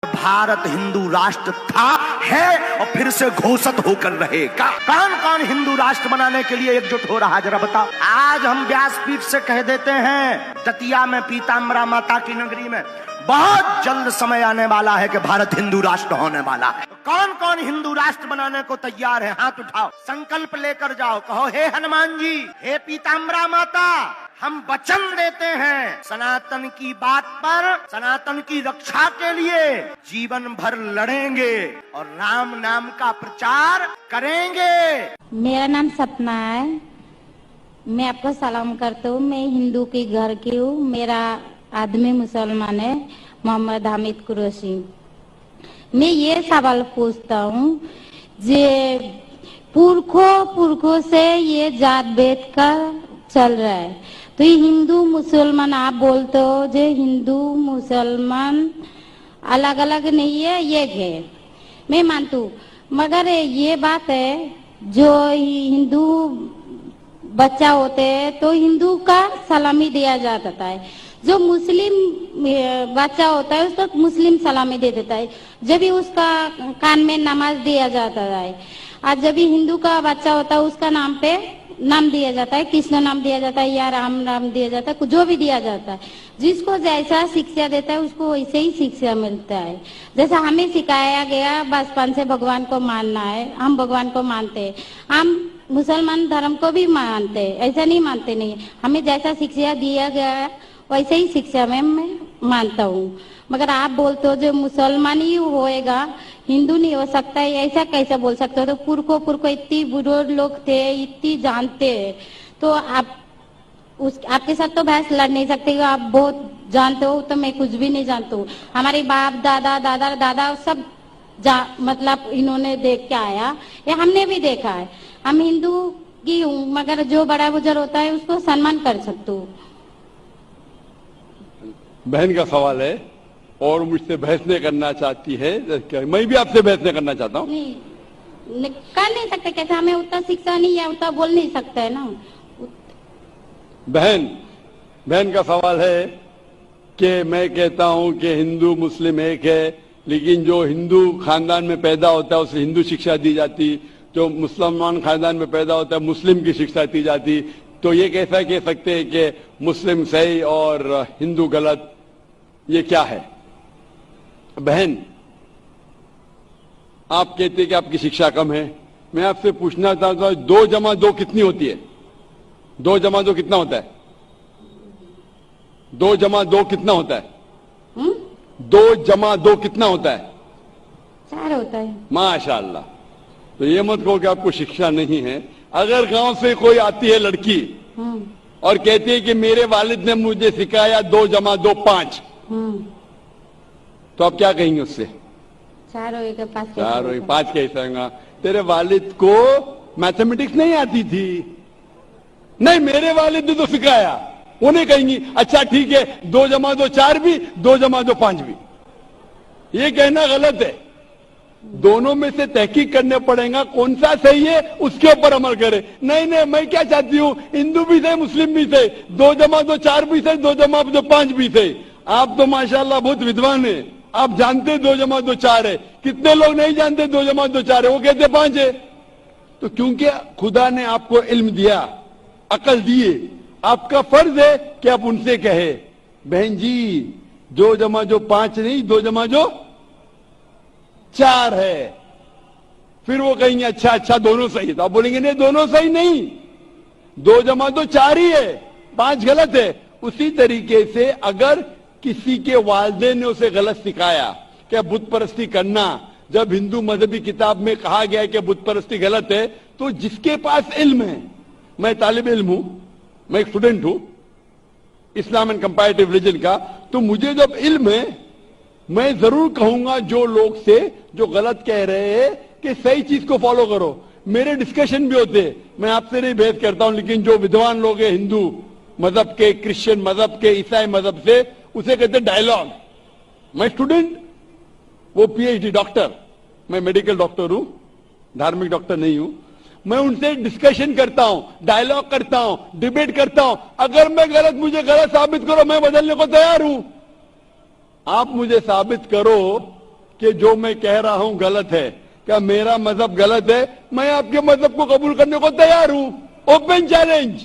भारत हिंदू राष्ट्र था, है और फिर से घोषित होकर रहेगा। कौन कौन हिंदू राष्ट्र बनाने के लिए एकजुट हो रहा है जरा बताओ। आज हम व्यासपीठ से कह देते हैं, दतिया में पीताम्बरा माता की नगरी में बहुत जल्द समय आने वाला है कि भारत हिंदू राष्ट्र होने वाला है। कौन कौन हिंदू राष्ट्र बनाने को तैयार है? हाथ उठाओ, संकल्प लेकर जाओ, कहो हे हनुमान जी, हे पीताम्बरा माता, हम वचन देते हैं सनातन की बात पर, सनातन की रक्षा के लिए जीवन भर लड़ेंगे और राम नाम का प्रचार करेंगे। मेरा नाम सपना है, मैं आपको सलाम करता हूँ। मैं हिंदू के घर की हूँ, मेरा आदमी मुसलमान है, मोहम्मद हामिद कुरैशी। मैं ये सवाल पूछता हूँ, जे पुरखों से ये जात भेद का चल रहा है, तो ये हिंदू मुसलमान आप बोलते हो, जो हिंदू मुसलमान अलग अलग नहीं है, एक है, मैं मानती हूँ। मगर ये बात है, जो हिंदू बच्चा होते हैं तो हिंदू का सलामी दिया जाता है, जो मुस्लिम बच्चा होता है उसको मुस्लिम सलामी दे देता है, जब भी उसका कान में नमाज दिया जाता है। और जब भी हिंदू का बच्चा होता है उसका नाम पे नाम दिया जाता है, कृष्ण नाम दिया जाता है या राम नाम दिया जाता है, जो भी दिया जाता है। जिसको जैसा शिक्षा देता है उसको वैसे ही शिक्षा मिलता है। जैसा हमें सिखाया गया बचपन से भगवान को मानना है, हम भगवान को मानते हैं, हम मुसलमान धर्म को भी मानते हैं, ऐसा नहीं मानते नहीं। हमें जैसा शिक्षा दिया गया है वैसे ही शिक्षा में मैं मानता हूँ। मगर आप बोलते हो जो मुसलमान ही होएगा, हिंदू नहीं हो सकता है, ऐसा कैसे बोल सकते हो? तो पुरखों इतनी बुजुर्ग लोग थे, इतनी जानते हैं, तो आप आपके साथ तो बहस लड़ नहीं सकते। आप बहुत जानते हो, तो मैं कुछ भी नहीं जानती हूँ। हमारे बाप दादा दादा दादा सब मतलब इन्होंने देख के आया, या हमने भी देखा है। हम हिंदू की हूँ, मगर जो बड़ा बुजुर्ग होता है उसको सम्मान कर सकती हूँ। बहन का सवाल है और मुझसे बहस नहीं करना चाहती है, मैं भी आपसे बहस नहीं करना चाहता हूँ। नहीं कर नहीं सकते, कैसे? हमें उतना शिक्षा नहीं है, उतना बोल नहीं सकते है ना। बहन का सवाल है कि मैं कहता हूँ कि हिंदू मुस्लिम एक है, लेकिन जो हिंदू खानदान में पैदा होता है उसे हिंदू शिक्षा दी जाती, जो मुसलमान खानदान में पैदा होता है मुस्लिम की शिक्षा दी जाती। तो ये कैसा कह सकते हैं कि मुस्लिम सही और हिंदू गलत? ये क्या है? बहन, आप कहते हैं कि आपकी शिक्षा कम है, मैं आपसे पूछना चाहता हूं 2 जमा 2 कितनी होती है? 2 जमा 2 कितना होता है? 2 जमा 2 कितना होता है? 2 जमा 2 कितना होता है? 4 होता है। माशाअल्लाह। तो ये मत कहो कि आपको शिक्षा नहीं है। अगर गांव से कोई आती है लड़की और कहती है कि मेरे वालिद ने मुझे सिखाया 2 जमा 2 5, तो आप क्या कहेंगे उससे? 4 होएगा 5 4 होएगा 5 कैसे होगा? तेरे वालिद को मैथमेटिक्स नहीं आती थी? नहीं, मेरे वालिद ने तो सिखाया। उन्हें कहेंगी अच्छा ठीक है, 2 जमा 2 4 भी, 2 जमा 2 5 भी। ये कहना गलत है। दोनों में से तहकीक करने पड़ेगा, कौन सा सही है उसके ऊपर अमल करे। नहीं, मैं क्या चाहती हूँ, हिंदू भी सही मुस्लिम भी सही, 2 जमा 2 4 भी सही, 2 जमा 2 5 भी सही। आप तो माशाल्लाह बहुत विद्वान है, आप जानते 2 जमा 2 4 है। कितने लोग नहीं जानते 2 जमा 2 4 है, वो कहते 5 है। तो क्योंकि खुदा ने आपको इल्म दिया, अकल दिए, आपका फर्ज है कि आप उनसे कहे बहन जी 2 जमा 2 5 नहीं, 2 जमा 2 4 है। फिर वो कहेंगे अच्छा दोनों सही है, तो आप बोलेंगे नहीं दोनों सही नहीं, 2 जमा 2 4 ही है, 5 गलत है। उसी तरीके से अगर किसी के वालिदैन ने उसे गलत सिखाया कि बुत परस्ती करना, जब हिंदू मजहबी किताब में कहा गया है कि बुत परस्ती गलत है, तो जिसके पास इल्म है, मैं तालिब इल्म हूं, मैं एक स्टूडेंट हूं इस्लाम एंड कंपैरेटिव रिलीजन का, तो मुझे जब इल्म है मैं जरूर कहूंगा जो लोग से जो गलत कह रहे हैं कि सही चीज को फॉलो करो। मेरे डिस्कशन भी होते हैं, मैं आपसे नहीं बहस करता हूं, लेकिन जो विद्वान लोग हैं हिंदू मजहब के, क्रिश्चियन मजहब के, ईसाई मजहब से, उसे कहते डायलॉग। मैं स्टूडेंट, वो पीएचडी डॉक्टर, मैं मेडिकल डॉक्टर हूं, धार्मिक डॉक्टर नहीं हूं। मैं उनसे डिस्कशन करता हूं, डायलॉग करता हूं, डिबेट करता हूं। अगर मैं गलत, मुझे गलत साबित करो, मैं बदलने को तैयार हूं। आप मुझे साबित करो कि जो मैं कह रहा हूं गलत है, क्या मेरा मजहब गलत है, मैं आपके मजहब को कबूल करने को तैयार हूं। Open challenge.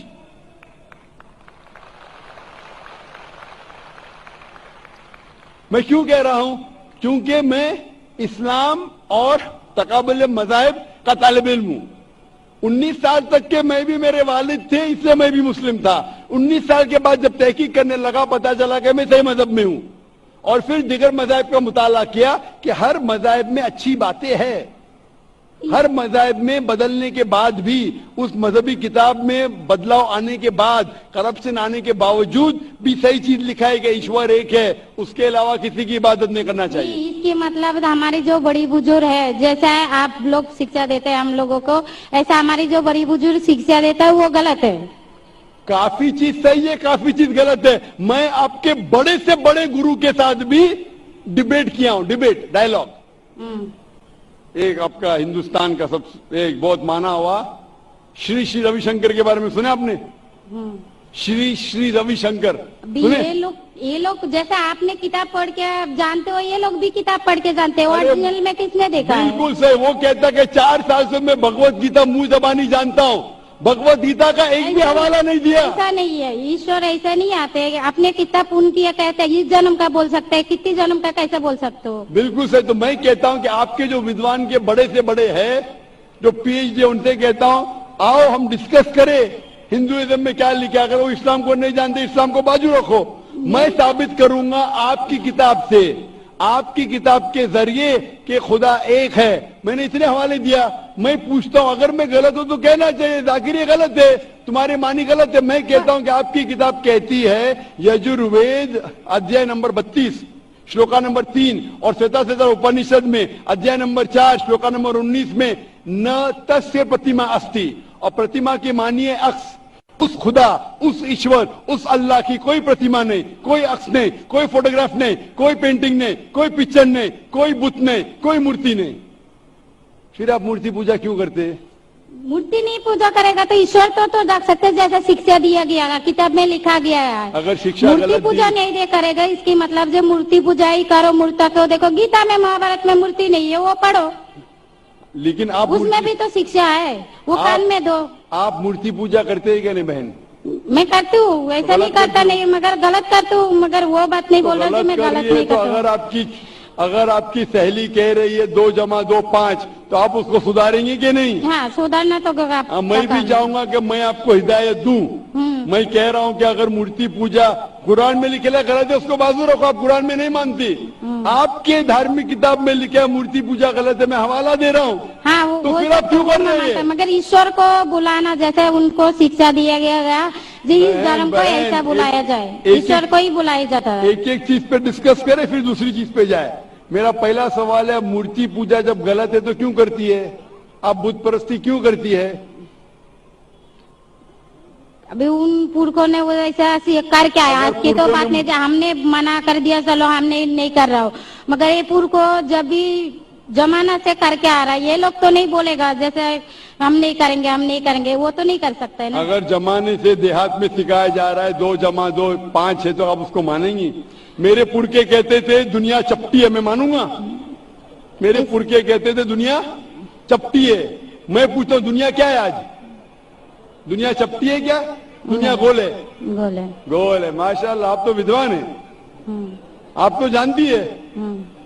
मैं क्यों कह रहा हूं? क्योंकि मैं इस्लाम और तकाबुल मज़ाहिब का तालिब इल्म हूं। 19 साल तक के मैं भी, मेरे वालिद थे, इसलिए मैं भी मुस्लिम था। 19 साल के बाद जब तहकीक करने लगा, पता चला कि मैं सही मजहब में हूं, और फिर दिगर मज़ाहिब का मुताला किया कि हर मज़ाहिब में अच्छी बातें हैं। हर मज़ाहिब में बदलने के बाद भी, उस मजहबी किताब में बदलाव आने के बाद, करप्शन आने के बावजूद भी सही चीज लिखा है कि ईश्वर एक है, उसके अलावा किसी की इबादत नहीं करना चाहिए। इसके मतलब हमारी जो बड़ी बुजुर्ग है, जैसा आप लोग शिक्षा देते हैं हम लोगों को, ऐसा हमारी जो बड़ी बुजुर्ग शिक्षा देता है वो गलत है। काफी चीज सही है, काफी चीज गलत है। मैं आपके बड़े से बड़े गुरु के साथ भी डिबेट किया हूं, डिबेट, डायलॉग। एक आपका हिंदुस्तान का एक बहुत माना हुआ श्री श्री रविशंकर के बारे में सुने आपने? श्री श्री रविशंकर सुने? ये लोग जैसा आपने किताब पढ़ के आप जानते हो, ये लोग भी किताब पढ़ के जानते हैं। ओरिजिनल में किसने देखा है? बिल्कुल सही। वो कहता कि 4 साल से मैं भगवत गीता मुंह जबानी जानता हूँ, भगवत गीता का एक भी हवाला नहीं दिया। ऐसा नहीं है, ईश्वर ऐसा नहीं आते। अपने कितना पुण्य किया कहते हैं, इस जन्म का बोल सकते हैं, कितनी जन्म का कैसे बोल सकते हो? बिल्कुल सही। तो मैं कहता हूं कि आपके जो विद्वान के बड़े से बड़े हैं, जो पीएचडी, उनसे कहता हूं आओ हम डिस्कस करें हिंदुइज्म में क्या लिखा। अगर वो इस्लाम को नहीं जानते, इस्लाम को बाजू रखो। मैं साबित करूंगा आपकी किताब से, आपकी किताब के जरिए कि खुदा एक है। मैंने इतने हवाले दिया। मैं पूछता हूं अगर मैं गलत हूं तो कहना चाहिए जाकिर ये गलत है, तुम्हारी मानी गलत है। मैं कहता हूं कि आपकी किताब कहती है यजुर्वेद अध्याय नंबर 32 श्लोका नंबर 3 और श्वेता उपनिषद में अध्याय नंबर 4 श्लोका नंबर 19 में न तस्य प्रतिमा अस्ति, और प्रतिमा की मानिए अक्स। उस खुदा, उस ईश्वर, उस अल्लाह की कोई प्रतिमा नहीं, कोई अक्स नहीं, कोई फोटोग्राफ नहीं, कोई पेंटिंग नहीं, कोई पिक्चर नहीं, कोई बुत नहीं, कोई मूर्ति नहीं। फिर आप मूर्ति पूजा क्यों करते हैं? मूर्ति नहीं पूजा करेगा तो ईश्वर तो जा सकते, जैसा शिक्षा दिया गया है, किताब में लिखा गया है। अगर शिक्षा मूर्ति पूजा नहीं दे करेगा, इसकी मतलब जो मूर्ति पूजा ही करो, मूर्ता को देखो, गीता में महाभारत में मूर्ति नहीं है, वो पढ़ो। लेकिन आप उसमें भी तो शिक्षा है, वो कान में दो। आप मूर्ति पूजा करते हैं क्या नहीं बहन? मैं करती हूँ, ऐसा नहीं करता नहीं, मगर गलत करती हूँ। मगर वो बात नहीं बोल रही मैं गलत नहीं करती। अगर आपकी सहेली कह रही है 2 + 2 5, तो आप उसको सुधारेंगे कि नहीं? हाँ, सुधारना तो मैं भी चाहूंगा कि मैं आपको हिदायत दूं। मैं कह रहा हूं कि अगर मूर्ति पूजा कुरान में लिखे गलत है, उसको बाजू रखो। आप कुरान में नहीं मानती, आपके धार्मिक किताब में लिखा मूर्ति पूजा गलत है, मैं हवाला दे रहा हूँ। हाँ, तो फिर आप क्यों कर रहे हैं? मगर ईश्वर को बुलाना, जैसे उनको शिक्षा दिया गया जिस धर्म को ऐसा बुलाया जाए, ईश्वर को ही बुलाया जाता है। एक एक चीज पे डिस्कस करे, फिर दूसरी चीज पे जाए। मेरा पहला सवाल है, मूर्ति पूजा जब गलत है तो क्यों करती है? आप बुत परस्ती क्यों करती है? अभी उन पुरखों ने वो ऐसा कर क्या है, आज की तो बात नहीं, हमने मना कर दिया चलो हमने नहीं कर रहा हो, मगर ये पुरखों जब भी जमाना से करके आ रहा है, ये लोग तो नहीं बोलेगा जैसे हम नहीं करेंगे, हम नहीं करेंगे, वो तो नहीं कर सकते ना। अगर जमाने से देहात में सिखाया जा रहा है 2 + 2 5 है, तो आप उसको मानेंगी? मेरे पुरखे कहते थे दुनिया चपटी है, मैं मानूंगा? मेरे पुरखे कहते थे दुनिया चपटी है। मैं पूछता हूँ दुनिया क्या है आज? दुनिया चपटी है क्या? दुनिया गोल है? गोल है। गोल है। माशाल्लाह, आप तो विद्वान है, आप तो जानती है।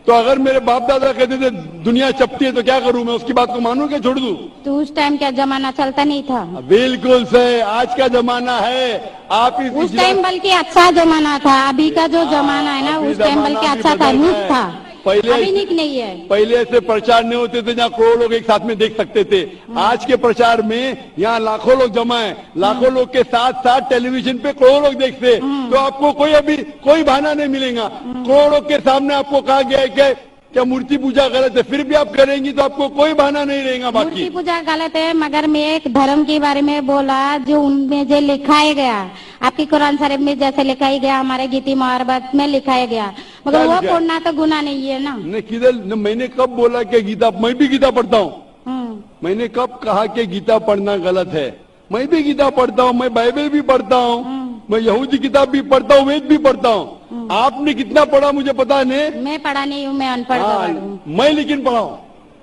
तो अगर मेरे बाप दादा कहते थे दुनिया चपटी है, तो क्या करूं मैं? उसकी बात को मानूं क्या छोड़ दूं? तो उस टाइम क्या जमाना चलता नहीं था? बिल्कुल सही, आज का जमाना है। आप उस टाइम बल्कि अच्छा जमाना था, अभी का जो जमाना है ना, उस टाइम बल्कि अच्छा था, नुक था, पहले अभी निक नहीं है। पहले ऐसे प्रचार नहीं होते थे जहाँ करोड़ों लोग एक साथ में देख सकते थे। आज के प्रचार में यहाँ लाखों लोग जमा है, लाखों लोग के साथ साथ टेलीविजन पे करोड़ों लोग देखते हैं। तो आपको कोई बहाना नहीं मिलेगा। करोड़ों के सामने आपको कहा गया है कि क्या मूर्ति पूजा गलत है, फिर भी आप करेंगी तो आपको कोई बहाना नहीं रहेगा। बाकी मूर्ति पूजा गलत है, मगर मैं एक धर्म के बारे में बोला जो उनमें जो लिखाया गया, आपकी कुरान शरीफ में जैसे लिखाया गया, हमारे गीता महाभारत में लिखाया गया, मगर वो पढ़ना तो गुनाह नहीं है ना। नहीं, किधर मैंने कब बोला कि गीता? मैं भी गीता पढ़ता हूँ। मैंने कब कहा कि गीता पढ़ना गलत है? मैं भी गीता पढ़ता हूँ, मैं बाइबल भी पढ़ता हूँ, मैं यहूदी किताब भी पढ़ता हूँ, वेद भी पढ़ता हूँ। आपने कितना पढ़ा मुझे पता नहीं। मैं पढ़ा नहीं हूँ, मैं अनपढ़ हाँ, गवार हूँ। मैं लेकिन पढ़ा हूँ।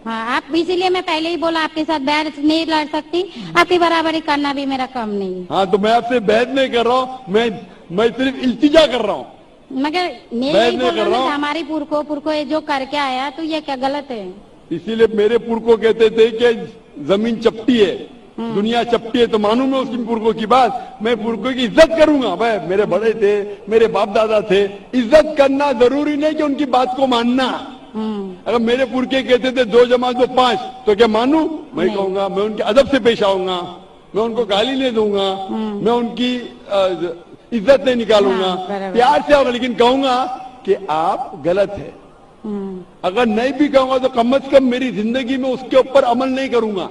हाँ, आप इसीलिए मैं पहले ही बोला आपके साथ बहस नहीं लड़ सकती, आपकी बराबरी करना भी मेरा काम नहीं है। हाँ, तो मैं आपसे बहस नहीं कर रहा हूँ, मैं सिर्फ इल्तिजा कर रहा हूँ। मगर मैं बहस यही नहीं बोल रहा कर रहा हूँ हूँ। कि हमारी पुरखों ये जो करके आया तो ये क्या गलत है? इसीलिए मेरे पुरखों कहते थे कि जमीन चपटी है, दुनिया चपटी है, तो मानूं मैं उसकी पुरखों की बात। मैं पुरखों की इज्जत करूंगा। भाई मेरे बड़े थे, मेरे बाप दादा थे, इज्जत करना जरूरी नहीं कि उनकी बात को मानना। अगर मेरे पुरखे कहते थे 2 जमा 2 5, तो क्या मानूं? मैं कहूंगा, मैं उनके अदब से पेश आऊंगा, मैं उनको गाली नहीं दूंगा, मैं उनकी इज्जत नहीं निकालूंगा, बराबर। प्यार से आऊंगा, लेकिन कहूंगा कि आप गलत है। अगर नहीं भी कहूंगा तो कम से कम मेरी जिंदगी में उसके ऊपर अमल नहीं करूंगा।